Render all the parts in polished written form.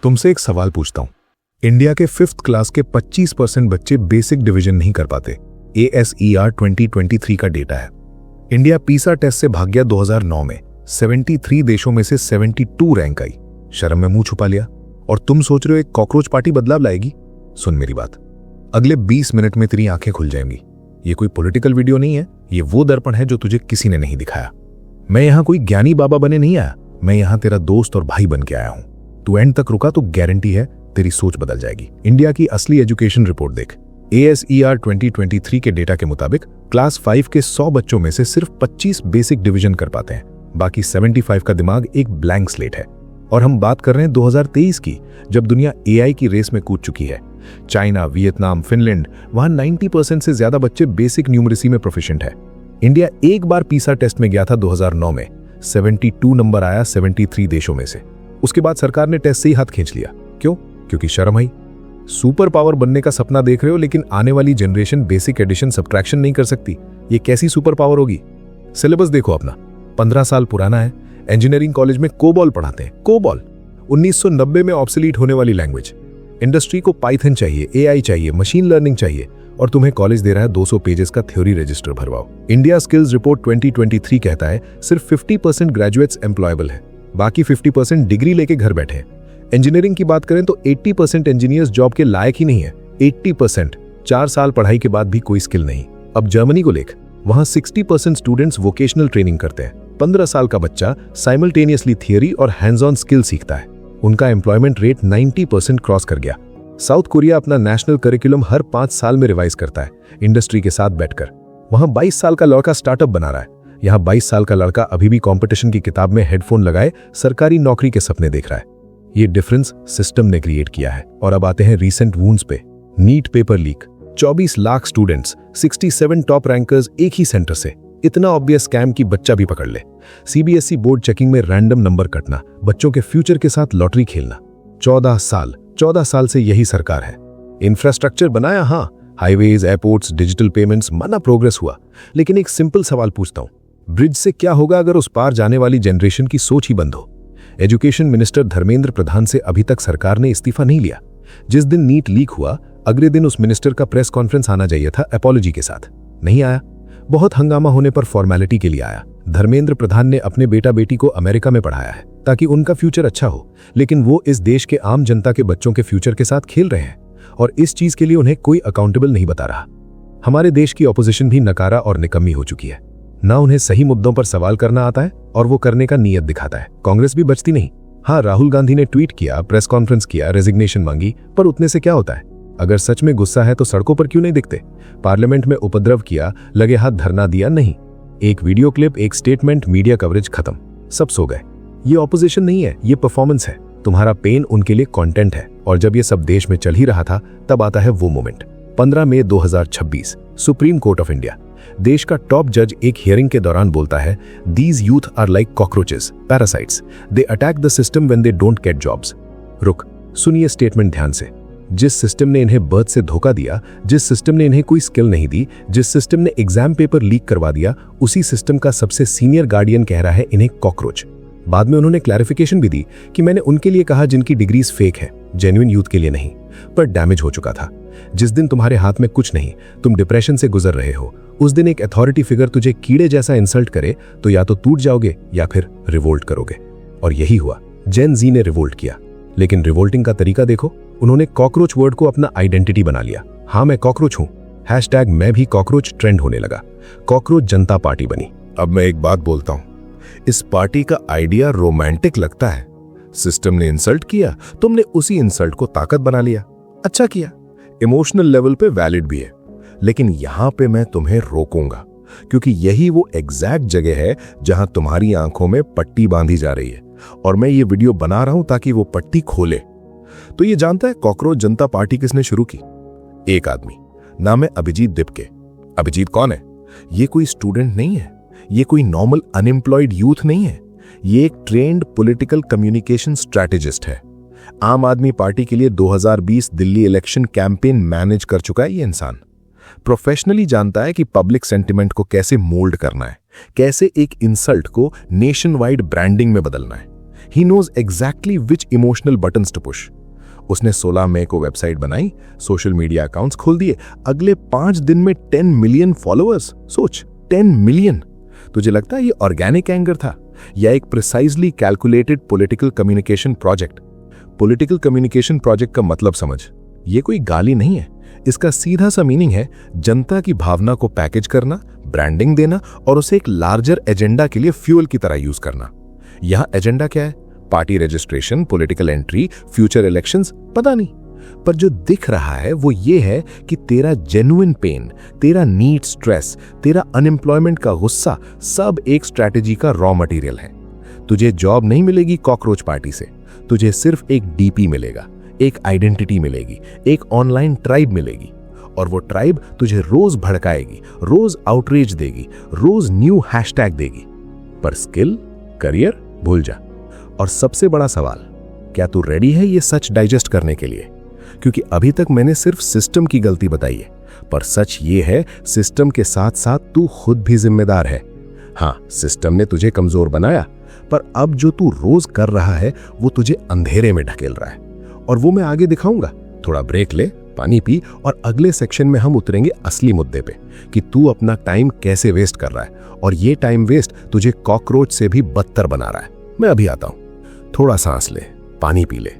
तुमसे एक सवाल पूछता हूं। इंडिया के 5th क्लास के 25% बच्चे बेसिक डिवीजन नहीं कर पाते। ASER 2023 का डेटा है। इंडिया पीसा टेस्ट से भाग गया 2009 में। 73 देशों में से 72 रैंक आई। शर्म में मुंह छुपा लिया। और तुम सोच रहे हो एक कॉकरोच पार्टी बदलाव लाएगी? सुन मेरी बात, अगले 20 मिनट में तेरी आंखें खुल जाएंगी। ये कोई पॉलिटिकल वीडियो नहीं है, ये वो दर्पण है जो तुझे किसी ने नहीं दिखाया। मैं यहां कोई ज्ञानी बाबा बने नहीं आया, मैं यहां तेरा दोस्त और भाई बन के आया हूं। तू एंड तक रुका तो गारंटी है तेरी सोच बदल जाएगी। इंडिया की असली एजुकेशन रिपोर्ट देख। ASER 2023 के डेटा के मुताबिक क्लास 5 के 100 बच्चों में से सिर्फ 25 बेसिक डिवीजन कर पाते हैं। बाकी 75 का दिमाग एक ब्लैंक स्लेट है। और हम बात कर रहे हैं 2023 की, जब दुनिया AI की रेस में कूद चुकी है। चाइना, वियतनाम, फिनलैंड, वहां 90% से ज्यादा बच्चे बेसिक न्यूमरेसी में प्रोफिशिएंट है। इंडिया एक बार पीसा टेस्ट में गया था 2009 में। 72 नंबर आया 73 देशों में से। उसके बाद सरकार ने टेस्ट से ही हाथ खींच लिया। क्यों? क्योंकि शर्म आई। सुपर पावर बनने का सपना देख रहे हो, लेकिन आने वाली जनरेशन बेसिक एडिशन सब्ट्रैक्शन नहीं कर सकती। ये कैसी सुपर पावर होगी? सिलेबस देखो अपना, 15 साल पुराना है। इंजीनियरिंग कॉलेज में कोबॉल पढ़ाते हैं। कोबॉल 1990 में ऑब्सोलीट होने वाली लैंग्वेज। इंडस्ट्री को पाइथन चाहिए, AI चाहिए, मशीन लर्निंग चाहिए, और तुम्हें कॉलेज दे रहा है 200 पेजेस का थ्योरी रजिस्टर भरवाओ। इंडिया स्किल्स रिपोर्ट 2023 कहता है सिर्फ 50% ग्रेजुएट्स एम्प्लॉयबल है, बाकी 50% डिग्री लेके घर बैठे हैं। इंजीनियरिंग की बात करें तो 80% इंजीनियर्स जॉब के लायक ही नहीं है। 80%। 4 साल पढ़ाई के बाद भी कोई स्किल नहीं। अब जर्मनी को लेख, वहां 60% स्टूडेंट्स वोकेशनल ट्रेनिंग करते हैं। 15 साल का बच्चा साइमल्टेनियसली थियरी और हैंड्स ऑन स्किल सीखता है। उनका एम्प्लॉयमेंट रेट 90% क्रॉस कर गया। साउथ कोरिया अपना नेशनल करिकुलम हर 5 साल में रिवाइज करता है, इंडस्ट्री के साथ बैठकर। वहां 22 साल का लड़का स्टार्टअप बना रहा है। यहां 22 साल का लड़का अभी भी कंपटीशन की किताब में हेडफोन लगाए सरकारी नौकरी के सपने देख रहा है। ये डिफरेंस सिस्टम ने क्रिएट किया है। और अब आते हैं रीसेंट वूंड्स पे। NEET paper leak, 24 lakh students, 67 top rankers एक ही सेंटर से। इतना ऑब्वियस स्कैम की बच्चा भी पकड़ ले। CBSE बोर्ड चेकिंग में रैंडम नंबर कटना, बच्चों के फ्यूचर के साथ लॉटरी खेलना। 14 साल से यही सरकार है। इंफ्रास्ट्रक्चर बनाया, हाँ, हाईवेज, एयरपोर्ट्स, डिजिटल पेमेंट्स, माना प्रोग्रेस हुआ। लेकिन एक सिंपल सवाल पूछता हूं, ब्रिज से क्या होगा अगर उस पार जाने वाली जनरेशन की सोच ही बंद हो? एजुकेशन मिनिस्टर धर्मेंद्र प्रधान से अभी तक सरकार ने इस्तीफा नहीं लिया। जिस दिन नीट लीक हुआ, अगले दिन उस मिनिस्टर का प्रेस कॉन्फ्रेंस आना चाहिए था अपॉलॉजी के साथ। नहीं आया। बहुत हंगामा होने पर फॉर्मेलिटी के लिए आया। धर्मेंद्र प्रधान ने अपने बेटा बेटी को अमेरिका में पढ़ाया है ताकि उनका फ्यूचर अच्छा हो, लेकिन वो इस देश के आम जनता के बच्चों के फ्यूचर के साथ खेल रहे हैं और इस चीज के लिए उन्हें कोई अकाउंटेबल नहीं बता रहा। हमारे देश की ऑपोजिशन भी नकारा और निकम्मी हो चुकी है। ना उन्हें सही मुद्दों पर सवाल करना आता है और वो करने का नीयत दिखाता है। कांग्रेस भी बचती नहीं। हाँ, राहुल गांधी ने ट्वीट किया, प्रेस कॉन्फ्रेंस किया, रेजिग्नेशन मांगी, पर उतने से क्या होता है? अगर सच में गुस्सा है तो सड़कों पर क्यों नहीं दिखते? पार्लियामेंट में उपद्रव किया, लगे हाथ धरना दिया, नहीं। एक वीडियो क्लिप, एक स्टेटमेंट, मीडिया कवरेज, खत्म, सब सो गए। ये ऑपोजिशन नहीं है, ये परफॉर्मेंस है। तुम्हारा पेन उनके लिए कंटेंट है। और जब ये सब देश में चल ही रहा था, तब आता है वो मोमेंट। 15 मई 2026, सुप्रीम कोर्ट ऑफ इंडिया। देश का टॉप जज एक हियरिंग के दौरान बोलता है, these youth are like cockroaches, parasites, they attack the system when they don't get jobs. रुक, सुनिए स्टेटमेंट ध्यान से। जिस सिस्टम ने इन्हें बर्थ से धोखा दिया, जिस सिस्टम ने इन्हें कोई स्किल नहीं दी, जिस सिस्टम ने एग्जाम पेपर लीक करवा दिया, उसी सिस्टम का सबसे सीनियर गार्डियन कह रहा है इन्हें कॉकरोच। बाद में उन्होंने क्लैरिफिकेशन भी दी कि मैंने उनके लिए कहा जिनकी डिग्रीज फेक है, जेन्युइन यूथ के लिए नहीं। पर डैमेज हो चुका था। जिस दिन तुम्हारे हाथ में कुछ नहीं, तुम डिप्रेशन से गुजर रहे हो, उस दिन एक अथॉरिटी फिगर तुझे कीड़े जैसा इंसल्ट करे तो या तो टूट जाओगे या फिर रिवोल्ट करोगे। और यही हुआ। जेन जी ने रिवोल्ट किया, लेकिन रिवोल्टिंग का तरीका देखो। उन्होंने कॉकरोच वर्ड को अपना आइडेंटिटी बना लिया। हाँ, मैं कॉकरोच हूं, हैशटैग मैं भी कॉकरोच ट्रेंड होने लगा। कॉकरोच जनता पार्टी बनी। अब मैं एक बात बोलता हूं, इस पार्टी का आइडिया रोमांटिक लगता है। सिस्टम ने इंसल्ट किया, तुमने उसी इंसल्ट को ताकत बना लिया। अच्छा किया, इमोशनल लेवल पे वैलिड भी है। लेकिन यहां पे मैं तुम्हें रोकूंगा, क्योंकि यही वो एग्जैक्ट जगह है जहां तुम्हारी आंखों में पट्टी बांधी जा रही है। और मैं ये वीडियो बना रहा हूं ताकि वो पट्टी खोले। तो ये जानता है कॉकरोच जनता पार्टी किसने शुरू की? एक आदमी, नाम है अभिजीत दिपके। अभिजीत कौन है? ये कोई स्टूडेंट नहीं है, ये कोई नॉर्मल अनएम्प्लॉयड यूथ नहीं है, ये एक ट्रेंड पॉलिटिकल कम्युनिकेशन स्ट्रैटेजिस्ट है। आम आदमी पार्टी के लिए 2020 दिल्ली इलेक्शन कैंपेन मैनेज कर चुका है ये इंसान। प्रोफेशनली जानता है कि पब्लिक सेंटिमेंट को कैसे मोल्ड करना है, कैसे एक इंसल्ट को नेशन वाइड ब्रांडिंग में बदलना है। He knows exactly which emotional buttons to push. उसने 16 मई को वेबसाइट बनाई, सोशल मीडिया अकाउंट्स खोल दिए, अगले 5 दिन में 10 मिलियन फॉलोअर्स। सोच, 10 मिलियन। तुझे लगता है ये ऑर्गेनिक एंगर था या एक precisely calculated political communication project? Political communication project का मतलब समझ, ये कोई गाली नहीं है। इसका सीधा सा मीनिंग है जनता की भावना को पैकेज करना, ब्रांडिंग देना और उसे एक लार्जर एजेंडा के लिए फ्यूल की तरह यूज करना। यहां एजेंडा क्या है? Party registration, political entry, future elections, पता नहीं। पर जो दिख रहा है वो ये है कि तेरा जेन्युइन पेन, तेरा नीड स्ट्रेस, तेरा अनएम्प्लॉयमेंट का गुस्सा सब एक स्ट्रैटेजी का रॉ मटेरियल है। तुझे जॉब नहीं मिलेगी कॉकरोच पार्टी से, तुझे सिर्फ एक डीपी मिलेगा, एक आइडेंटिटी मिलेगी, एक ऑनलाइन ट्राइब मिलेगी। और वो ट्राइब तुझे रोज भड़काएगी, रोज आउटरीच देगी, रोज न्यू हैशटैग देगी। पर स्किल, करियर भूल जा। और सबसे बड़ा सवाल, क्या तू रेडी है ये सच डाइजेस्ट करने के लिए? क्योंकि अभी तक मैंने सिर्फ सिस्टम की गलती बताई है, पर सच ये है सिस्टम के साथ साथ तू खुद भी जिम्मेदार है। हाँ, सिस्टम ने तुझे कमजोर बनाया, पर अब जो तू रोज कर रहा है वो तुझे अंधेरे में ढकेल रहा है। और वो मैं आगे दिखाऊंगा। थोड़ा ब्रेक ले, पानी पी, और अगले सेक्शन में हम उतरेंगे असली मुद्दे पे कि तू अपना टाइम कैसे वेस्ट कर रहा है और ये टाइम वेस्ट तुझे कॉकरोच से भी बदतर बना रहा है। मैं अभी आता हूं, थोड़ा सांस ले, पानी पी ले,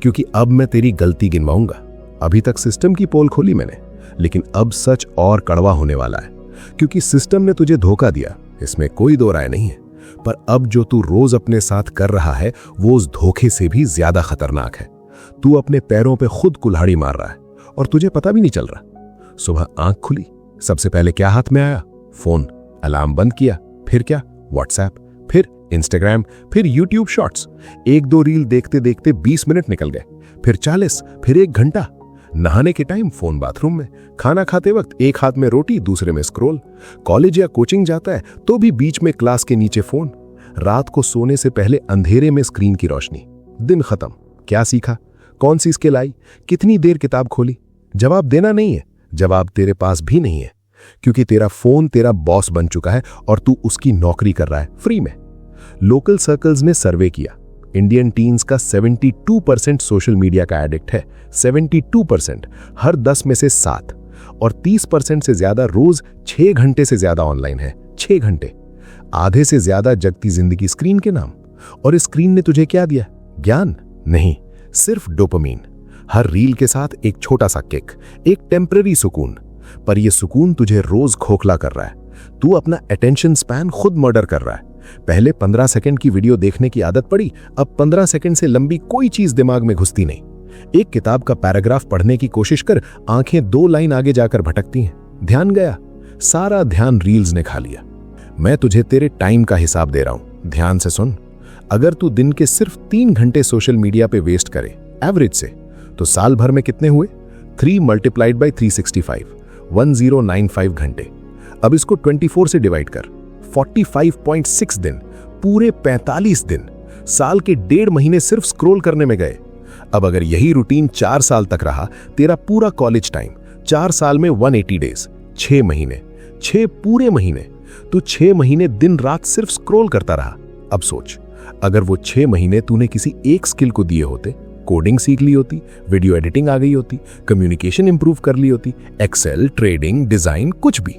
क्योंकि अब मैं तेरी गलती गिनवाऊंगा। अभी तक सिस्टम की पोल खोली मैंने, लेकिन अब सच और कड़वा होने वाला है, क्योंकि सिस्टम ने तुझे धोखा दिया, इसमें कोई दो राय नहीं है। पर अब जो तू रोज अपने साथ कर रहा है वो उस धोखे से भी ज्यादा खतरनाक है। तू अपने पैरों पे खुद कुल्हाड़ी मार रहा है और तुझे पता भी नहीं चल रहा। सुबह आंख खुली, सबसे पहले क्या हाथ में आया? फोन। अलार्म बंद किया, फिर क्या? व्हाट्सएप, फिर इंस्टाग्राम, फिर यूट्यूब शॉर्ट्स। 1-2 रील देखते देखते 20 मिनट निकल गए, फिर 40, फिर 1 घंटा। नहाने के टाइम फोन बाथरूम में, खाना खाते वक्त एक हाथ में रोटी दूसरे में स्क्रॉल। कॉलेज या कोचिंग जाता है तो भी बीच में क्लास के नीचे फोन। रात को सोने से पहले अंधेरे में स्क्रीन की रोशनी। दिन खत्म। क्या सीखा? कौन सी स्किल आई? कितनी देर किताब खोली? जवाब देना नहीं है, जवाब तेरे पास भी नहीं है, क्योंकि तेरा फोन तेरा बॉस बन चुका है और तू उसकी नौकरी कर रहा है फ्री में। लोकल सर्कल्स ने सर्वे किया, इंडियन टीन्स का 72% सोशल मीडिया का एडिक्ट है। 72%, हर 10 में से 7। और 30% से ज्यादा रोज 6 घंटे से ज्यादा ऑनलाइन है। 6 घंटे, आधे से ज्यादा जगती जिंदगी स्क्रीन के नाम। और स्क्रीन ने तुझे क्या दिया? ज्ञान नहीं, सिर्फ डोपामीन। हर रील के साथ एक छोटा सा किक, एक टेम्पररी सुकून। पर यह सुकून तुझे रोज खोखला कर रहा है। तू अपना अटेंशन स्पैन खुद मर्डर कर रहा है। पहले 15 सेकंड की वीडियो देखने की आदत पड़ी, अब 15 सेकंड से लंबी कोई चीज दिमाग में घुसती नहीं। एक किताब का पैराग्राफ पढ़ने की कोशिश कर, आंखें 2 लाइन आगे जाकर भटकती हैं। ध्यान गया, सारा ध्यान रील्स ने खा लिया। मैं तुझे तेरे टाइम का हिसाब दे रहा हूं, ध्यान से सुन। अगर तू दिन के सिर्फ 3 घंटे सोशल मीडिया पे वेस्ट करे एवरेज से, तो साल भर में कितने हुए? 3 मल्टीप्लाइड बाई 365, 1095 घंटे। अब इसको 24 से डिवाइड कर, 45.6 दिन, पूरे 45 दिन। साल के 1.5 महीने सिर्फ स्क्रॉल करने में गए। अब अगर यही रूटीन 4 साल तक रहा, तेरा पूरा कॉलेज टाइम 4 साल में 180 डेज, 6 महीने, 6 पूरे महीने। तू 6 महीने दिन रात सिर्फ स्क्रॉल करता रहा। अब सोच, अगर वो 6 महीने तूने किसी एक स्किल को दिए होते, कोडिंग सीख ली होती, वीडियो एडिटिंग आ गई होती, कम्युनिकेशन इंप्रूव कर ली होती, एक्सेल, ट्रेडिंग, डिजाइन, कुछ भी।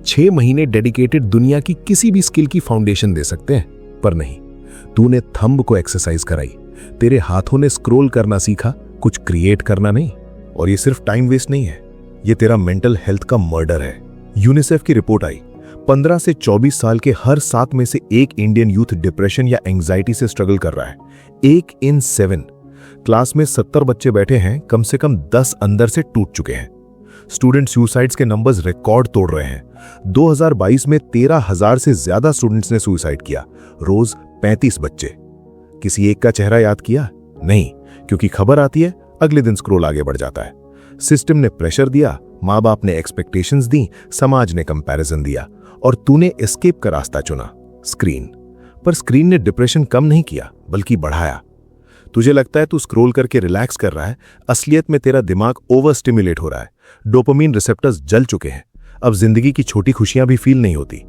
6 महीने डेडिकेटेड दुनिया की किसी भी स्किल की फाउंडेशन दे सकते हैं। पर नहीं, तूने थंब को एक्सरसाइज कराई, तेरे हाथों ने स्क्रॉल करना सीखा, कुछ क्रिएट करना नहीं। और ये सिर्फ टाइम वेस्ट नहीं है, ये तेरा मेंटल हेल्थ का मर्डर है। यूनिसेफ की रिपोर्ट आई, 15 से 24 साल के हर 7 में से 1 इंडियन यूथ डिप्रेशन या एंजाइटी से स्ट्रगल कर रहा है। 1 in 7। क्लास में 70 बच्चे बैठे हैं, कम से कम 10 अंदर से टूट चुके हैं। स्टूडेंट सुसाइड्स के नंबर्स रिकॉर्ड तोड़ रहे हैं। 2022 में 13,000 से ज्यादा स्टूडेंट्स ने सुसाइड किया, रोज 35 बच्चे। किसी एक का चेहरा याद किया? नहीं, क्योंकि खबर आती है, अगले दिन स्क्रॉल आगे बढ़ जाता है। सिस्टम ने प्रेशर दिया, माँ बाप ने एक्सपेक्टेशंस दी, समाज ने कंपैरिजन दिया, और तूने एस्केप का रास्ता चुना, स्क्रीन। पर स्क्रीन ने डिप्रेशन कम नहीं किया, बल्कि बढ़ाया। तुझे लगता है तू स्क्रॉल करके रिलैक्स कर रहा है, असलियत में तेरा दिमाग ओवर स्टिमुलेट हो रहा है। डोपामीन रिसेप्टर्स जल चुके हैं। अब जिंदगी की छोटी खुशियां भी फील नहीं होती।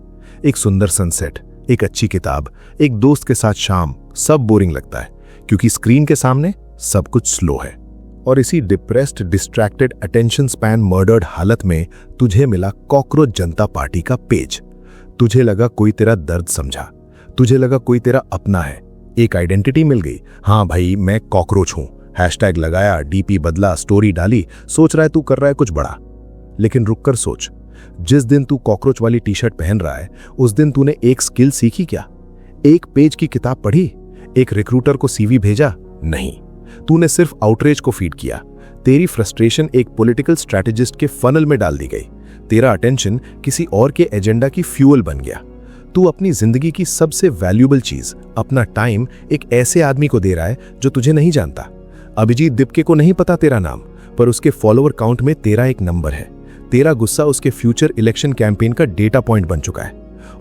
एक सुंदर सनसेट, एक अच्छी किताब, एक दोस्त के साथ शाम, सब बोरिंग लगता है, क्योंकि स्क्रीन के सामने सब कुछ स्लो है। और इसी depressed, distracted, attention span murdered हालत में तुझे मिला कॉकरोच जनता पार्टी का पेज। तुझे लगा कोई तेरा दर्द समझा, तुझे लगा कोई तेरा अपना है, एक आइडेंटिटी मिल गई। हाँ भाई, मैं कॉकरोच हूं। हैशटैग लगाया, डीपी बदला, स्टोरी डाली, सोच रहा है तू कर रहा है कुछ बड़ा। लेकिन रुक कर सोच, जिस दिन तू कॉकरोच वाली टी शर्ट पहन रहा है उस दिन तूने एक स्किल सीखी क्या? एक पेज की किताब पढ़ी? एक रिक्रूटर को सीवी भेजा? नहीं, तूने सिर्फ आउटरीच को फीड किया। तेरी फ्रस्ट्रेशन एक पॉलिटिकल स्ट्रैटेजिस्ट के फनल में डाल दी गई। तेरा अटेंशन किसी और के एजेंडा की फ्यूल बन गया। तू अपनी जिंदगी की सबसे वैल्यूएबल चीज, अपना टाइम, एक ऐसे आदमी को दे रहा है जो तुझे नहीं जानता। अभिजीत दिपके को नहीं पता तेरा नाम, पर उसके फॉलोअर काउंट में तेरा एक नंबर है। तेरा गुस्सा उसके फ्यूचर इलेक्शन कैंपेन का डेटा पॉइंट बन चुका है।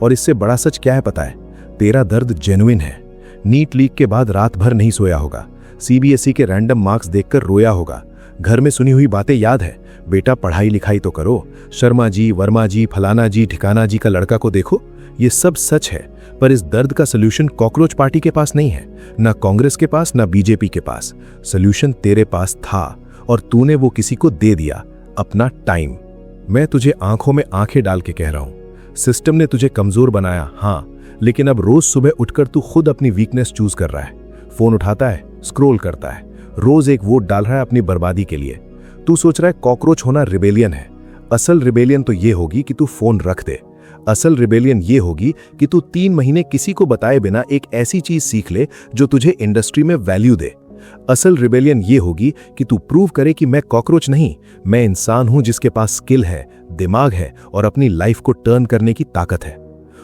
और इससे बड़ा सच क्या है पता है? तेरा दर्द जेन्युइन है। नीट लीक के बाद रात भर नहीं सोया होगा, सीबीएसई के रैंडम मार्क्स देखकर रोया होगा, घर में सुनी हुई बातें याद है, बेटा पढ़ाई लिखाई तो करो, शर्मा जी, वर्मा जी, फलाना जी, ठिकाना जी का लड़का को देखो। ये सब सच है, पर इस दर्द का सलूशन कॉकरोच पार्टी के पास नहीं है, ना कांग्रेस के पास, ना बीजेपी के पास। सलूशन तेरे पास था और तूने वो किसी को दे दिया, अपना टाइम। मैं तुझे आंखों में आंखें डाल के कह रहा हूं, सिस्टम ने तुझे कमजोर बनाया, हाँ, लेकिन अब रोज सुबह उठकर तू खुद अपनी वीकनेस चूज कर रहा है। फोन उठाता है, स्क्रॉल करता है, रोज एक वोट डाल रहा है अपनी बर्बादी के लिए। तू सोच रहा है कॉकरोच होना रिबेलियन है। असल रिबेलियन तो ये होगी कि तू फोन रख दे। असल रिबेलियन ये होगी कि तू 3 महीने किसी को बताए बिना एक ऐसी चीज सीख ले जो तुझे इंडस्ट्री में वैल्यू दे। असल रिबेलियन ये होगी कि तू प्रूव करे कि मैं कॉकरोच नहीं, मैं इंसान हूं जिसके पास स्किल है, दिमाग है और अपनी लाइफ को टर्न करने की ताकत है।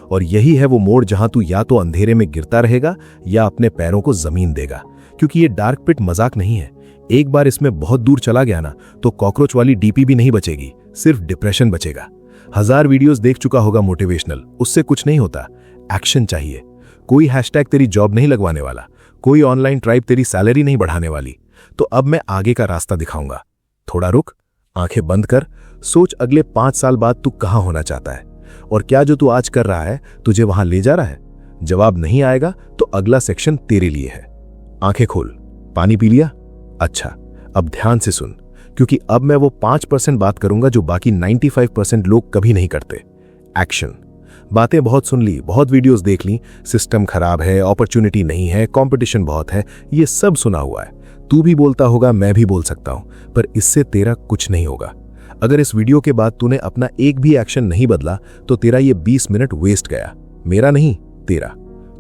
और यही है वो मोड़ जहां तू या तो अंधेरे में गिरता रहेगा या अपने पैरों को जमीन देगा। क्योंकि ये डार्क पिट मजाक नहीं है। एक बार इसमें बहुत दूर चला गया ना, तो कॉकरोच वाली डीपी भी नहीं बचेगी, सिर्फ डिप्रेशन बचेगा। 1000 वीडियोस देख चुका होगा मोटिवेशनल, उससे कुछ नहीं होता। एक्शन चाहिए। कोई हैशटैग तेरी जॉब नहीं लगवाने वाला, कोई ऑनलाइन ट्राइब तेरी सैलरी नहीं बढ़ाने वाली। तो अब मैं आगे का रास्ता दिखाऊंगा। थोड़ा रुक, आंखें बंद कर, सोच अगले 5 साल बाद तू कहां होना चाहता है और क्या जो तू आज कर रहा है तुझे वहां ले जा रहा है। जवाब नहीं आएगा तो अगला सेक्शन तेरे लिए है। आंखें खोल, पानी पी लिया? अच्छा, अब ध्यान से सुन, क्योंकि अब मैं वो 5% बात करूंगा जो बाकी 95% लोग कभी नहीं करते। एक्शन। बातें बहुत सुन ली, बहुत वीडियोस देख ली, सिस्टम खराब है, अपॉर्चुनिटी नहीं है, कंपटीशन बहुत है, ये सब सुना हुआ है। तू भी बोलता होगा, मैं भी बोल सकता हूं, पर इससे तेरा कुछ नहीं होगा। अगर इस वीडियो के बाद तूने अपना एक भी एक्शन नहीं बदला तो तेरा ये 20 मिनट वेस्ट गया। मेरा नहीं, तेरा।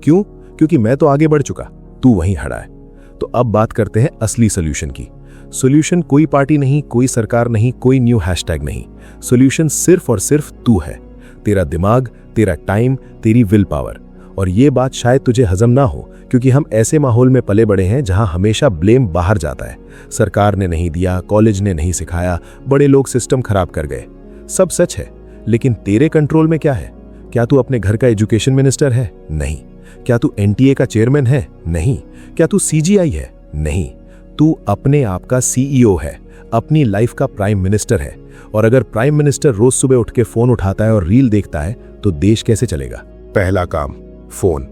क्यों? क्योंकि मैं तो आगे बढ़ चुका, तू वहीं खड़ा है। तो अब बात करते हैं असली सोल्यूशन की। सोल्यूशन कोई पार्टी नहीं, कोई सरकार नहीं, कोई न्यू हैशटैग नहीं। सोल्यूशन सिर्फ और सिर्फ तू है। तेरा दिमाग, तेरा टाइम, तेरी विल पावर। और ये बात शायद तुझे हजम ना हो, क्योंकि हम ऐसे माहौल में पले बड़े हैं जहां हमेशा ब्लेम बाहर जाता है। सरकार ने नहीं दिया, कॉलेज ने नहीं सिखाया, बड़े लोग सिस्टम खराब कर गए। सब सच है, लेकिन तेरे कंट्रोल में क्या है? क्या तू अपने घर का एजुकेशन मिनिस्टर है? नहीं। क्या तू एनटीए का चेयरमैन है? नहीं। क्या तू सीजीआई है? नहीं। तू अपने आप का सीईओ है, अपनी लाइफ का प्राइम मिनिस्टर है। और अगर प्राइम मिनिस्टर रोज सुबह उठ के फोन उठाता है और रील देखता है तो देश कैसे चलेगा? पहला काम, फोन।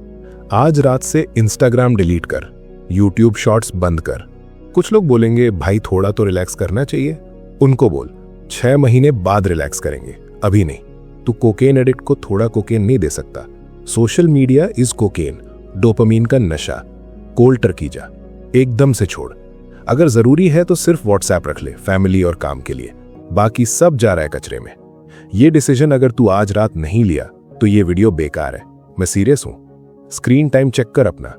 आज रात से इंस्टाग्राम डिलीट कर, यूट्यूब शॉर्ट्स बंद कर। कुछ लोग बोलेंगे भाई थोड़ा तो रिलैक्स करना चाहिए। उनको बोल 6 महीने बाद रिलैक्स करेंगे, अभी नहीं। तू कोकेन एडिक्ट को थोड़ा कोकेन नहीं दे सकता। Social media is cocaine, dopamine का नशा। कोल्ड टर्की जा, एकदम से छोड़। अगर जरूरी है तो सिर्फ व्हाट्सएप रख ले, फैमिली और काम के लिए। बाकी सब जा रहा है कचरे में। ये डिसीजन अगर तू आज रात नहीं लिया तो ये वीडियो बेकार है। मैं सीरियस हूं। स्क्रीन टाइम चेक कर अपना।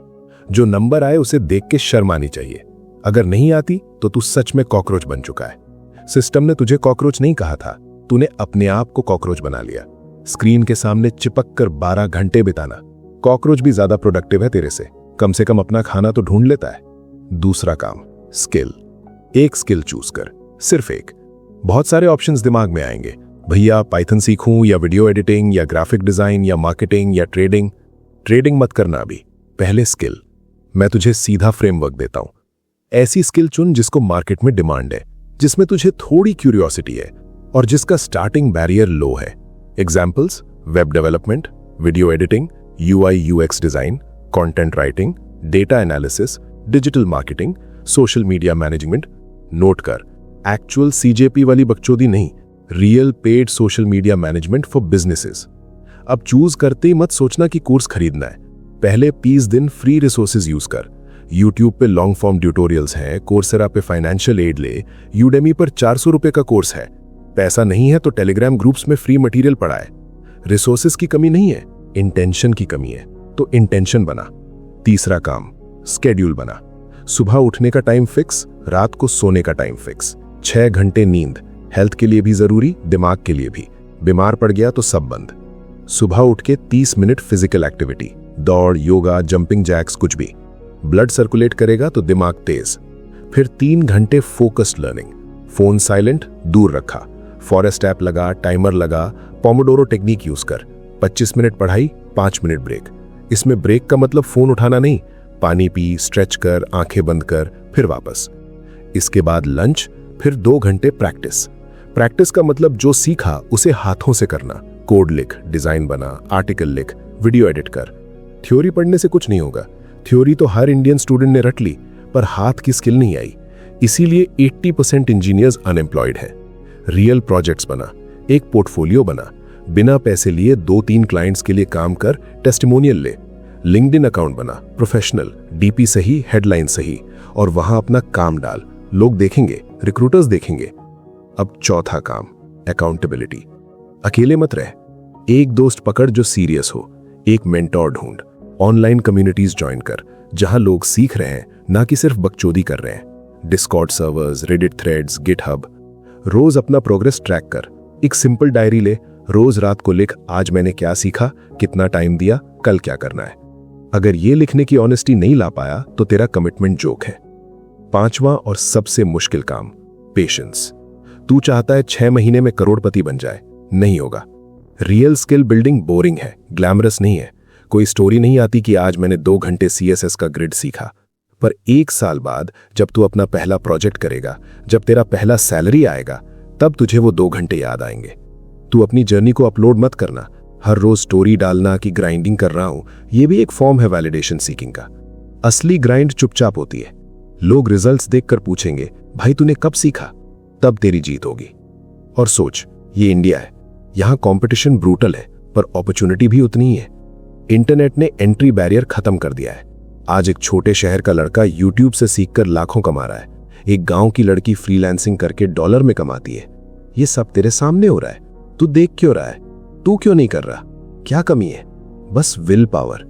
जो नंबर आए उसे देख के शर्म आनी चाहिए। अगर नहीं आती तो तू सच में कॉकरोच बन चुका है। सिस्टम ने तुझे कॉकरोच नहीं कहा था, तूने अपने आप को कॉकरोच बना लिया। स्क्रीन के सामने चिपक कर 12 घंटे बिताना। कॉकरोच भी ज्यादा प्रोडक्टिव है तेरे से कम अपना खाना तो ढूंढ लेता है। दूसरा काम, स्किल। एक स्किल चूज कर, सिर्फ एक। बहुत सारे ऑप्शंस दिमाग में आएंगे, भैया पाइथन सीखूं या वीडियो एडिटिंग या ग्राफिक डिजाइन या मार्केटिंग या ट्रेडिंग। ट्रेडिंग मत करना अभी, पहले स्किल। मैं तुझे सीधा फ्रेमवर्क देता हूं। ऐसी स्किल चुन जिसको मार्केट में डिमांड है, जिसमें तुझे थोड़ी क्यूरियोसिटी है और जिसका स्टार्टिंग बैरियर लो है। Examples: web development, video editing, UI UX design, content writing, data analysis, digital marketing, social media management. Note कर, एक्चुअल सीजेपी वाली बकचोदी नहीं, real paid social media management for businesses. अब चूज करते ही मत सोचना कि कोर्स खरीदना है। पहले 20 दिन फ्री रिसोर्सेज यूज कर। यूट्यूब पे लॉन्ग फॉर्म ट्यूटोरियल्स हैं, कोर्सेरा पे फाइनेंशियल एड ले, यूडेमी पर 400 रुपए का कोर्स है। पैसा नहीं है तो टेलीग्राम ग्रुप्स में फ्री मटेरियल पड़ा है। रिसोर्सेज की कमी नहीं है, इंटेंशन की कमी है, तो इंटेंशन बना। तीसरा काम, स्केड्यूल बना। सुबह उठने का टाइम फिक्स, रात को सोने का टाइम फिक्स। 6 घंटे नींद, हेल्थ के लिए भी जरूरी, दिमाग के लिए भी। बीमार पड़ गया तो सब बंद। सुबह उठ के 30 मिनट फिजिकल एक्टिविटी, दौड़, योगा, जंपिंग जैक्स, कुछ भी। ब्लड सर्कुलेट करेगा तो दिमाग तेज। फिर 3 घंटे फोकस्ड लर्निंग, फोन साइलेंट, दूर रखा, फॉरेस्ट ऐप लगा, टाइमर लगा, पोमोडोरो टेक्निक यूज कर। 25 मिनट पढ़ाई, 5 मिनट ब्रेक। इसमें ब्रेक का मतलब फोन उठाना नहीं, पानी पी, स्ट्रेच कर, आंखें बंद कर, फिर वापस। इसके बाद लंच, फिर 2 घंटे प्रैक्टिस। प्रैक्टिस का मतलब जो सीखा उसे हाथों से करना। कोड लिख, डिजाइन बना, आर्टिकल लिख, वीडियो एडिट कर। थ्योरी पढ़ने से कुछ नहीं होगा। थ्योरी तो हर इंडियन स्टूडेंट ने रट ली, पर हाथ की स्किल नहीं आई। इसीलिए 80% इंजीनियर्स अनएम्प्लॉयड हैं। रियल प्रोजेक्ट्स बना, एक पोर्टफोलियो बना, बिना पैसे लिए 2-3 क्लाइंट्स के लिए काम कर, टेस्टिमोनियल ले। लिंक्डइन अकाउंट बना, प्रोफेशनल, डीपी सही, हेडलाइन सही, और वहां अपना काम डाल। लोग देखेंगे, रिक्रूटर्स देखेंगे। अब चौथा काम, अकाउंटेबिलिटी। अकेले मत रह, एक दोस्त पकड़ जो सीरियस हो, एक मेंटोर ढूंढ। ऑनलाइन कम्युनिटीज ज्वाइन कर, जहां लोग सीख रहे हैं, ना कि सिर्फ बकचोदी कर रहे हैं। Discord servers, Reddit threads, GitHub. रोज अपना प्रोग्रेस ट्रैक कर। एक सिंपल डायरी ले, रोज रात को लिख, आज मैंने क्या सीखा, कितना टाइम दिया, कल क्या करना है। अगर ये लिखने की ऑनेस्टी नहीं ला पाया तो तेरा कमिटमेंट जोक है। 5वां और सबसे मुश्किल काम, पेशेंस। तू चाहता है 6 महीने में करोड़पति बन जाए, नहीं होगा। रियल स्किल बिल्डिंग बोरिंग है, ग्लैमरस नहीं है। कोई स्टोरी नहीं आती कि आज मैंने 2 घंटे CSS का ग्रिड सीखा। पर 1 साल बाद जब तू अपना पहला प्रोजेक्ट करेगा, जब तेरा पहला सैलरी आएगा, तब तुझे वो 2 घंटे याद आएंगे। तू अपनी जर्नी को अपलोड मत करना। हर रोज स्टोरी डालना कि ग्राइंडिंग कर रहा हूं, ये भी एक फॉर्म है वैलिडेशन सीकिंग का। असली ग्राइंड चुपचाप होती है। लोग रिजल्ट्स देखकर पूछेंगे, भाई तूने कब सीखा? तब तेरी जीत होगी। और सोच, ये इंडिया है, यहां कंपटीशन ब्रूटल है, पर अपॉर्चुनिटी भी उतनी ही है। इंटरनेट ने एंट्री बैरियर खत्म कर दिया है। आज एक छोटे शहर का लड़का यूट्यूब से सीखकर लाखों कमा रहा है। एक गांव की लड़की फ्रीलांसिंग करके डॉलर में कमाती है। ये सब तेरे सामने हो रहा है। तू देख क्यों रहा है? तू क्यों नहीं कर रहा? क्या कमी है? बस विल पावर।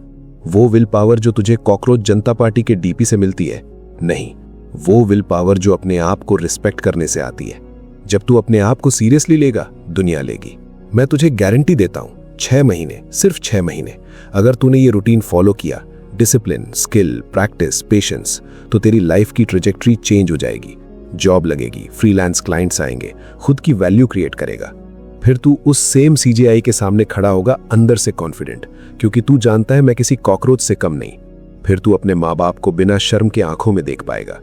वो विल पावर जो तुझे कॉकरोच जनता पार्टी के डीपी से मिलती है नहीं, वो विल पावर जो अपने आप को रिस्पेक्ट करने से आती है। जब तू अपने आप को सीरियसली लेगा, दुनिया लेगी। मैं तुझे गारंटी देता हूं, 6 महीने, सिर्फ 6 महीने, अगर तूने ये रूटीन फॉलो किया, डिसिप्लिन, स्किल, प्रैक्टिस, पेशेंस, तो तेरी लाइफ की ट्रेजेक्टरी चेंज हो जाएगी। जॉब लगेगी, फ्रीलांस क्लाइंट्स आएंगे, खुद की वैल्यू क्रिएट करेगा। फिर तू उस सेम CGI के सामने खड़ा होगा अंदर से कॉन्फिडेंट, क्योंकि तू जानता है मैं किसी कॉकरोच से कम नहीं। फिर तू अपने माँ बाप को बिना शर्म के आंखों में देख पाएगा।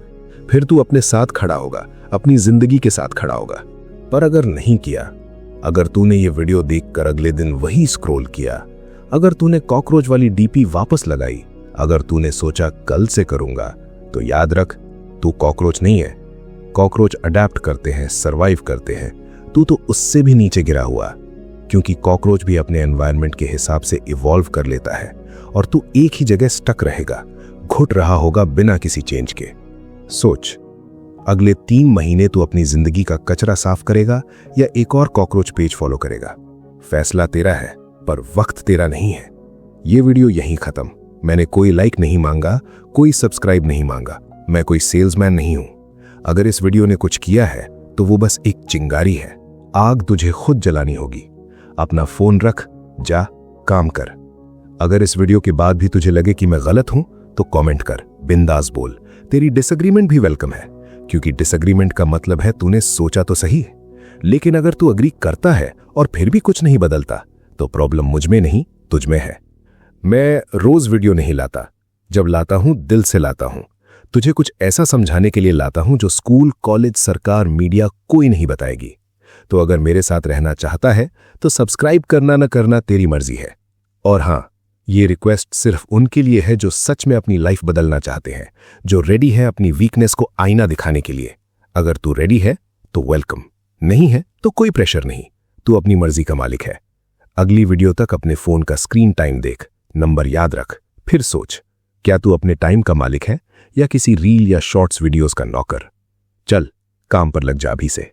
फिर तू अपने साथ खड़ा होगा, अपनी जिंदगी के साथ खड़ा होगा। पर अगर नहीं किया, अगर तूने ये वीडियो देखकर अगले दिन वही स्क्रॉल किया, अगर तूने कॉकरोच वाली डीपी वापस लगाई, अगर तूने सोचा कल से करूंगा, तो याद रख, तू कॉकरोच नहीं है। कॉकरोच अडेप्ट करते हैं, सरवाइव करते हैं। तू तो उससे भी नीचे गिरा हुआ, क्योंकि कॉकरोच भी अपने एनवायरनमेंट के हिसाब से इवॉल्व कर लेता है, और तू एक ही जगह स्टक रहेगा, घुट रहा होगा बिना किसी चेंज के। सोच, अगले 3 महीने तू अपनी जिंदगी का कचरा साफ करेगा या एक और कॉकरोच पेज फॉलो करेगा? फैसला तेरा है, पर वक्त तेरा नहीं है। ये वीडियो यहीं खत्म। मैंने कोई लाइक नहीं मांगा, कोई सब्सक्राइब नहीं मांगा, मैं कोई सेल्समैन नहीं हूं। अगर इस वीडियो ने कुछ किया है तो वो बस एक चिंगारी है। आग तुझे खुद जलानी होगी। अपना फोन रख, जा काम कर। अगर इस वीडियो के बाद भी तुझे लगे कि मैं गलत हूं तो कमेंट कर, बिंदास बोल। तेरी डिसएग्रीमेंट भी वेलकम है, क्योंकि डिसएग्रीमेंट का मतलब है तूने सोचा तो सही। लेकिन अगर तू अग्री करता है और फिर भी कुछ नहीं बदलता, तो प्रॉब्लम मुझ में नहीं, तुझ में है। मैं रोज वीडियो नहीं लाता, जब लाता हूं दिल से लाता हूं। तुझे कुछ ऐसा समझाने के लिए लाता हूं जो स्कूल, कॉलेज, सरकार, मीडिया कोई नहीं बताएगी। तो अगर मेरे साथ रहना चाहता है तो सब्सक्राइब करना न करना तेरी मर्जी है। और हां, ये रिक्वेस्ट सिर्फ उनके लिए है जो सच में अपनी लाइफ बदलना चाहते हैं, जो रेडी है अपनी वीकनेस को आईना दिखाने के लिए। अगर तू रेडी है तो वेलकम, नहीं है तो कोई प्रेशर नहीं, तू अपनी मर्जी का मालिक है। अगली वीडियो तक अपने फोन का स्क्रीन टाइम देख, नंबर याद रख, फिर सोच, क्या तू अपने टाइम का मालिक है या किसी रील या शॉर्ट्स वीडियोस का नौकर? चल, काम पर लग जा अभी से।